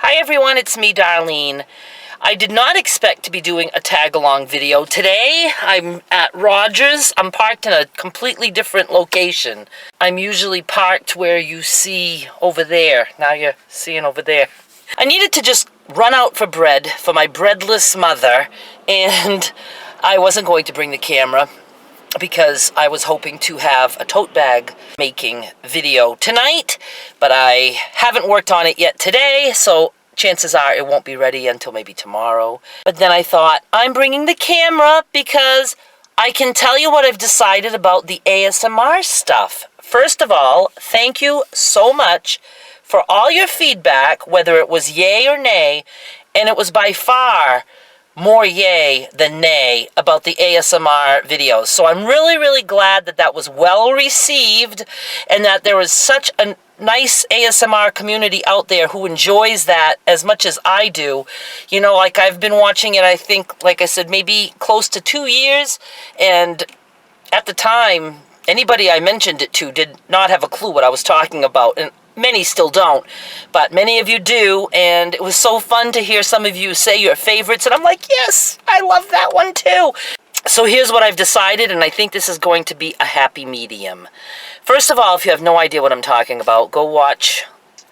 Hi everyone, it's me, Darlene. I did not expect to be doing a tag-along video. Today, I'm at Rogers. I'm parked in a completely different location. I'm usually parked where you see over there. Now you're seeing over there. I needed to just run out for bread for my breadless mother, and I wasn't going to bring the camera because I was hoping to have a tote bag making video tonight, but I haven't worked on it yet today, so chances are it won't be ready until maybe tomorrow. But then I thought, I'm bringing the camera because I can tell you what I've decided about the ASMR stuff. First of all, thank you so much for all your feedback, whether it was yay or nay, and it was by far more yay than nay about the ASMR videos. So I'm really, really glad that that was well received and that there was such a nice ASMR community out there who enjoys that as much as I do. You know, like I've been watching it, I think, like I said, maybe close to 2 years, and at the time, anybody I mentioned it to did not have a clue what I was talking about, and many still don't, but many of you do, and it was so fun to hear some of you say your favorites, and I'm like, yes, I love that one too. So here's what I've decided, and I think this is going to be a happy medium. First of all, if you have no idea what I'm talking about, go watch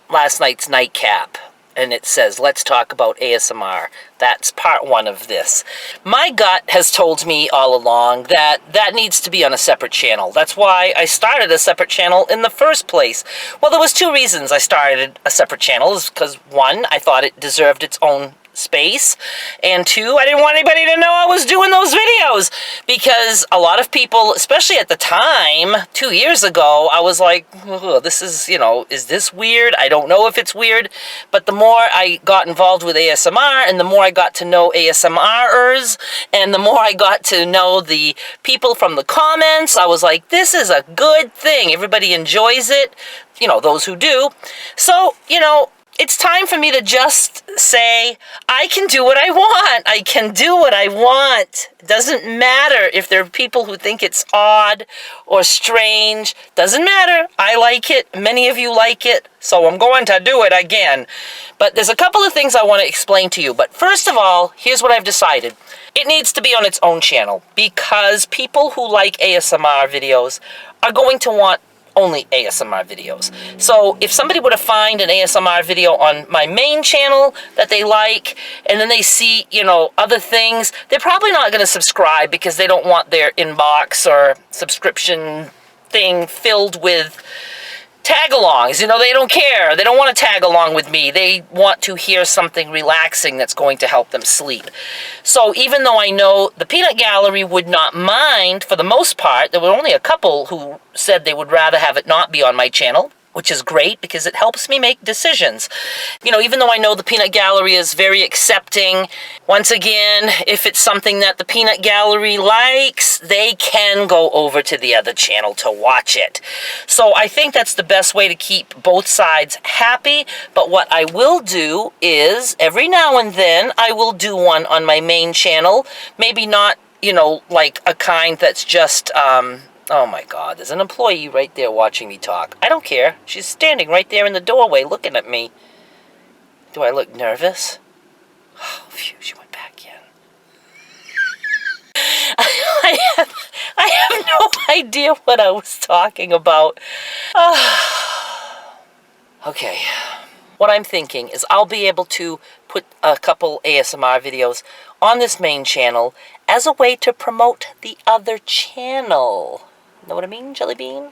last night's nightcap, and it says, let's talk about ASMR. That's part one of this. My gut has told me all along that that needs to be on a separate channel. That's why I started a separate channel in the first place. Well, there was two reasons I started a separate channel. Is because one, I thought it deserved its own space, and two, I didn't want anybody to know I was doing those videos, because a lot of people, especially at the time 2 years ago, I was like, this is, you know, is this weird? I don't know if it's weird. But the more I got involved with ASMR, and the more I got to know ASMRers, and the more I got to know the people from the comments, I was like, this is a good thing. Everybody enjoys it, you know, those who do. So, you know, it's time for me to just say, I can do what I want. I can do what I want. It doesn't matter if there are people who think it's odd or strange. Doesn't matter. I like it. Many of you like it. So I'm going to do it again. But there's a couple of things I want to explain to you. But first of all, here's what I've decided. It needs to be on its own channel, because people who like ASMR videos are going to want only ASMR videos. So if somebody were to find an ASMR video on my main channel that they like, and then they see, you know, other things, they're probably not going to subscribe because they don't want their inbox or subscription thing filled with tag-alongs. You know, they don't care. They don't want to tag along with me. They want to hear something relaxing that's going to help them sleep. So even though I know the peanut gallery would not mind, for the most part, there were only a couple who said they would rather have it not be on my channel, which is great because it helps me make decisions. You know, even though I know the peanut gallery is very accepting, once again, if it's something that the peanut gallery likes, they can go over to the other channel to watch it. So I think that's the best way to keep both sides happy. But what I will do is, every now and then, I will do one on my main channel. Maybe not, you know, like a kind that's just, oh my God, there's an employee right there watching me talk. I don't care. She's standing right there in the doorway looking at me. Do I look nervous? Oh, phew, she went back in. I have no idea what I was talking about. Okay. What I'm thinking is I'll be able to put a couple ASMR videos on this main channel as a way to promote the other channel. Know what I mean, Jelly Bean?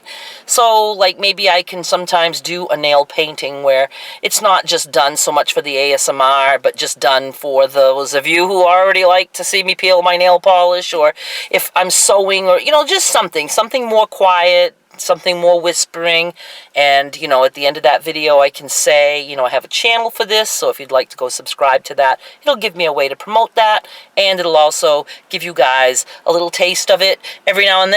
So, like, maybe I can sometimes do a nail painting where it's not just done so much for the ASMR, but just done for those of you who already like to see me peel my nail polish, or if I'm sewing, or, you know, just something more quiet, something more whispering. And, you know, at the end of that video, I can say, you know, I have a channel for this, so if you'd like to go subscribe to that, it'll give me a way to promote that, and it'll also give you guys a little taste of it every now and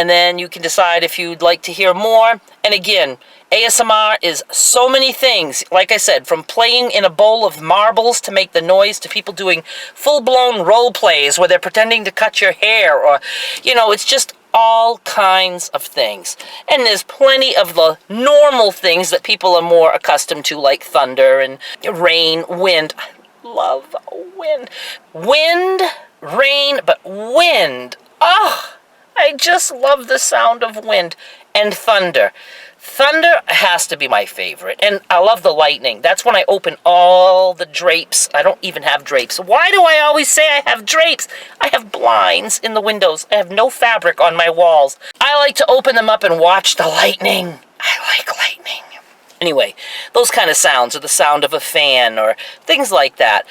then you can decide if you'd like to hear more. And again, ASMR is so many things. Like I said, from playing in a bowl of marbles to make the noise, to people doing full-blown role plays where they're pretending to cut your hair, or, you know, it's just all kinds of things. And there's plenty of the normal things that people are more accustomed to, like thunder and rain, wind. I love wind. Wind, rain, but wind. Oh, I just love the sound of wind and thunder. Thunder has to be my favorite, and I love the lightning. That's when I open all the drapes. I don't even have drapes. Why do I always say I have drapes? I have blinds in the windows. I have no fabric on my walls. I like to open them up and watch the lightning. I like lightning. Anyway, those kind of sounds, or the sound of a fan, or things like that.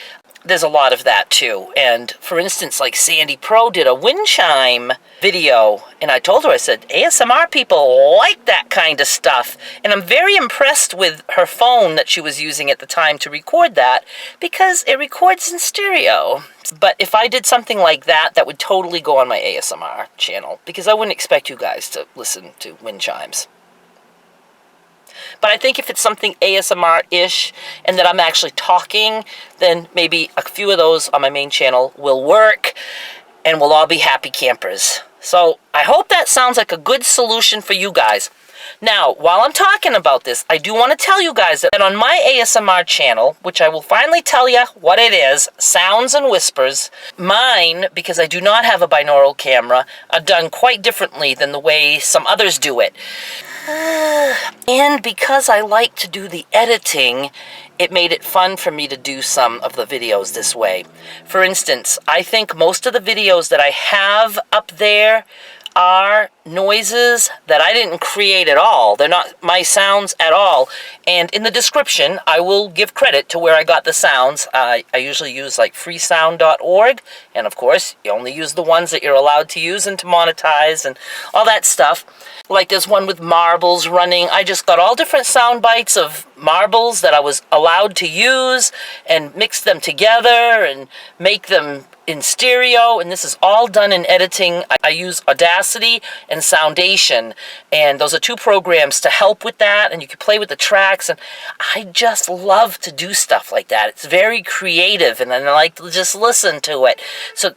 There's a lot of that too. And for instance, like Sandy Pro did a wind chime video, and I told her, I said, ASMR people like that kind of stuff. And I'm very impressed with her phone that she was using at the time to record that, because it records in stereo. But if I did something like that, that would totally go on my ASMR channel, because I wouldn't expect you guys to listen to wind chimes. But I think if it's something ASMR-ish and that I'm actually talking, then maybe a few of those on my main channel will work, and we'll all be happy campers. So I hope that sounds like a good solution for you guys. Now, while I'm talking about this, I do want to tell you guys that on my ASMR channel, which I will finally tell you what it is, Sounds and Whispers, mine, because I do not have a binaural camera, are done quite differently than the way some others do it. And because I like to do the editing, it made it fun for me to do some of the videos this way. For instance, I think most of the videos that I have up there are noises that I didn't create at all. They're not my sounds at all. And in the description, I will give credit to where I got the sounds. I usually use like freesound.org. And of course, you only use the ones that you're allowed to use and to monetize and all that stuff. Like there's one with marbles running. I just got all different sound bites of marbles that I was allowed to use and mix them together and make them in stereo, and this is all done in editing. I use Audacity and Soundation, and those are two programs to help with that, and you can play with the tracks, and I just love to do stuff like that. It's very creative, and I like to just listen to it. So,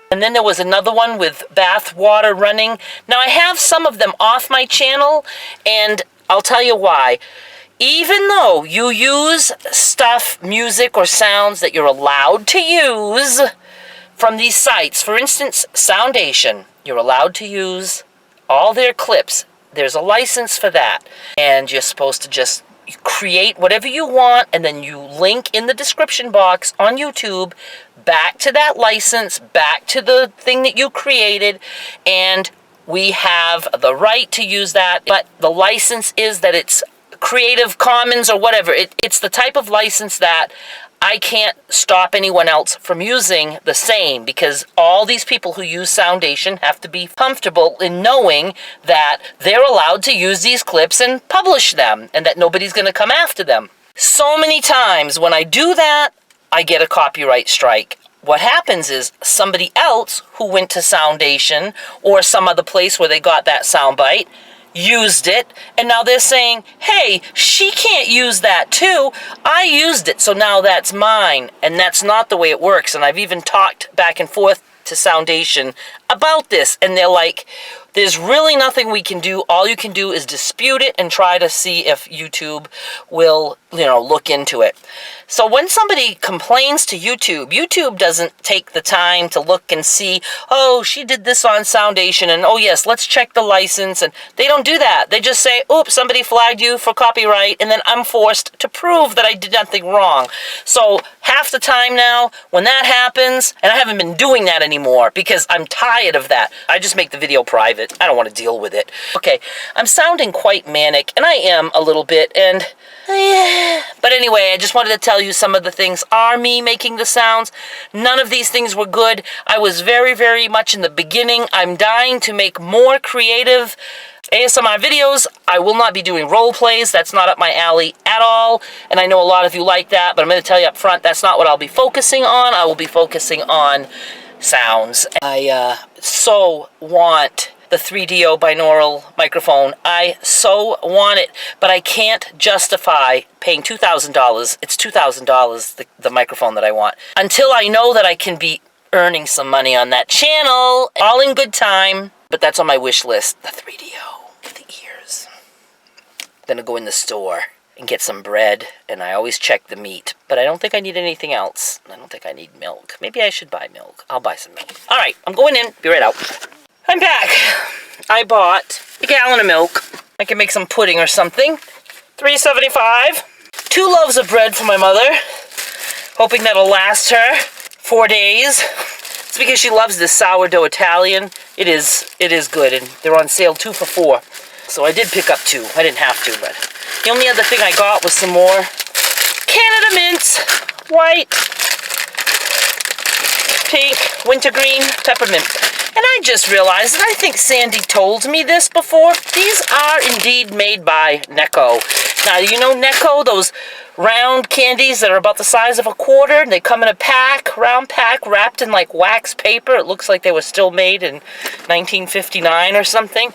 and then there was another one with bath water running. Now I have some of them off my channel, and I'll tell you why. Even though you use stuff, music, or sounds that you're allowed to use from these sites, for instance, Soundation, you're allowed to use all their clips. There's a license for that. And you're supposed to just create whatever you want, and then you link in the description box on YouTube back to that license, back to the thing that you created, and we have the right to use that. But the license is that it's Creative Commons or whatever. It's the type of license that I can't stop anyone else from using the same, because all these people who use Soundation have to be comfortable in knowing that they're allowed to use these clips and publish them, and that nobody's going to come after them. So many times when I do that, I get a copyright strike. What happens is somebody else who went to Soundation or some other place where they got that soundbite used it, and now they're saying, hey, she can't use that too. I used it, so now that's mine. And that's not the way it works. And I've even talked back and forth to Soundation about this, and they're like, there's really nothing we can do. All you can do is dispute it and try to see if YouTube will, look into it. So when somebody complains to YouTube, YouTube doesn't take the time to look and see, oh, she did this on Soundation, and oh yes, let's check the license. And they don't do that. They just say, oops, somebody flagged you for copyright, and then I'm forced to prove that I did nothing wrong. So half the time now, when that happens, and I haven't been doing that anymore because I'm tired of that, I just make the video private. I don't want to deal with it. Okay, I'm sounding quite manic, and I am a little bit, and but anyway, I just wanted to tell you some of the things are me making the sounds. None of these things were good. I was very, very much in the beginning. I'm dying to make more creative ASMR videos. I will not be doing role plays. That's not up my alley at all. And I know a lot of you like that, but I'm going to tell you up front, that's not what I'll be focusing on. I will be focusing on sounds. I so want the 3DO binaural microphone. I so want it, but I can't justify paying $2,000. It's $2,000, the microphone that I want, until I know that I can be earning some money on that channel. All in good time, but that's on my wish list. The 3DO for the ears. Then I'll go in the store and get some bread, and I always check the meat, but I don't think I need anything else. I don't think I need milk. Maybe I should buy milk. I'll buy some milk. All right, I'm going in. Be right out. I'm back. I bought a gallon of milk. I can make some pudding or something. $3.75. 2 loaves of bread for my mother, hoping that'll last her 4 days. It's because she loves this sourdough Italian. It is good, and they're on sale 2 for $4. So I did pick up 2. I didn't have to, but the only other thing I got was some more Canada mints, white, pink, wintergreen, peppermint. And I just realized, and I think Sandy told me this before, these are indeed made by Necco. Now, you know Necco, those round candies that are about the size of a quarter? They come in a pack, round pack, wrapped in like wax paper. It looks like they were still made in 1959 or something.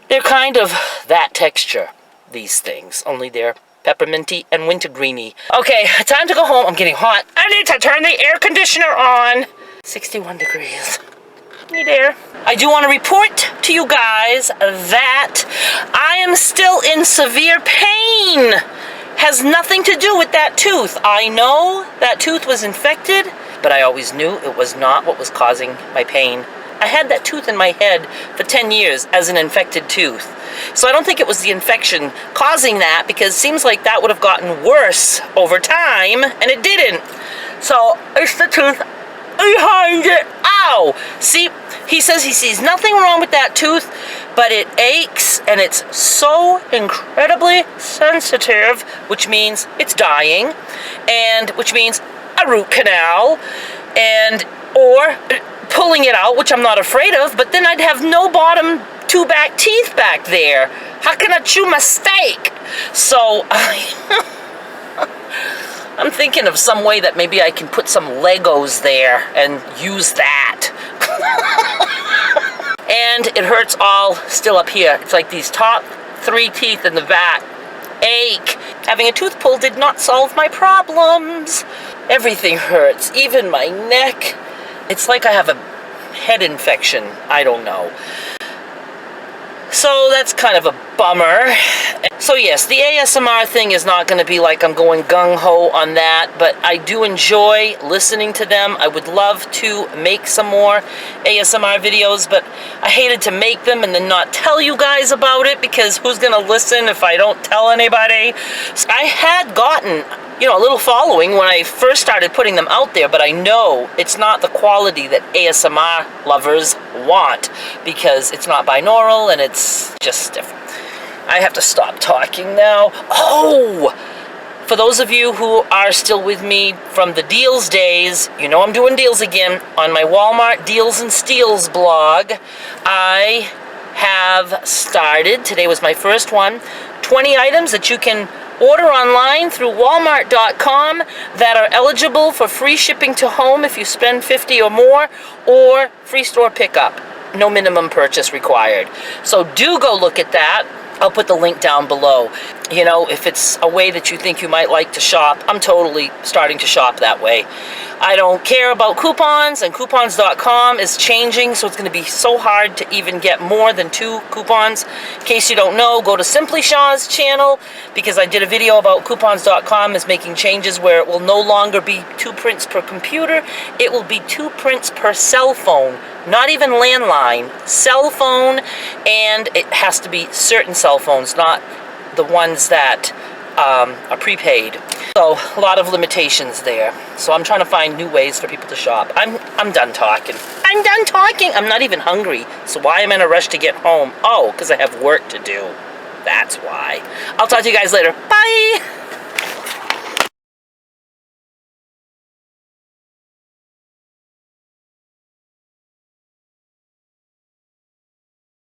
They're kind of that texture, these things, only they're pepperminty and wintergreeny. Okay, time to go home. I'm getting hot. I need to turn the air conditioner on. 61 degrees. Need air. I do want to report to you guys that I am still in severe pain. Has nothing to do with that tooth. I know that tooth was infected, but I always knew it was not what was causing my pain. I had that tooth in my head for 10 years as an infected tooth. So I don't think it was the infection causing that, because it seems like that would have gotten worse over time, and it didn't. So it's the tooth behind it. Ow! See, he says he sees nothing wrong with that tooth, but it aches, and it's so incredibly sensitive, which means it's dying, and which means a root canal, or pulling it out, which I'm not afraid of, but then I'd have no bottom 2 back teeth back there. How can I chew my steak? So I'm thinking of some way that maybe I can put some Legos there and use that. And it hurts all still up here. It's like these top 3 teeth in the back ache. Having a tooth pulled did not solve my problems. Everything hurts, even my neck. It's like I have a head infection. I don't know. So that's kind of a bummer. So yes, the ASMR thing is not going to be like I'm going gung-ho on that, but I do enjoy listening to them. I would love to make some more ASMR videos, but I hated to make them and then not tell you guys about it, because who's going to listen if I don't tell anybody? So I had gotten, you know, a little following when I first started putting them out there, but I know it's not the quality that ASMR lovers want, because it's not binaural and it's just different. I have to stop talking now. Oh! For those of you who are still with me from the deals days, you know I'm doing deals again. On my Walmart Deals and Steals blog, I have started, today was my first one, 20 items that you can order online through walmart.com that are eligible for free shipping to home if you spend $50 or more, or free store pickup. No minimum purchase required. So do go look at that. I'll put the link down below. You know, if it's a way that you think you might like to shop, I'm totally starting to shop that way. I don't care about coupons, and coupons.com is changing, so it's going to be so hard to even get more than 2 coupons. In case you don't know, go to Simply Shaw's channel, because I did a video about coupons.com is making changes where it will no longer be 2 prints per computer. It will be 2 prints per cell phone. Not even landline, cell phone, and it has to be certain cell phones, not the ones that are prepaid. So a lot of limitations there. So I'm trying to find new ways for people to shop. I'm done talking. I'm done talking. I'm not even hungry. So why am I in a rush to get home? Oh, because I have work to do. That's why. I'll talk to you guys later. Bye!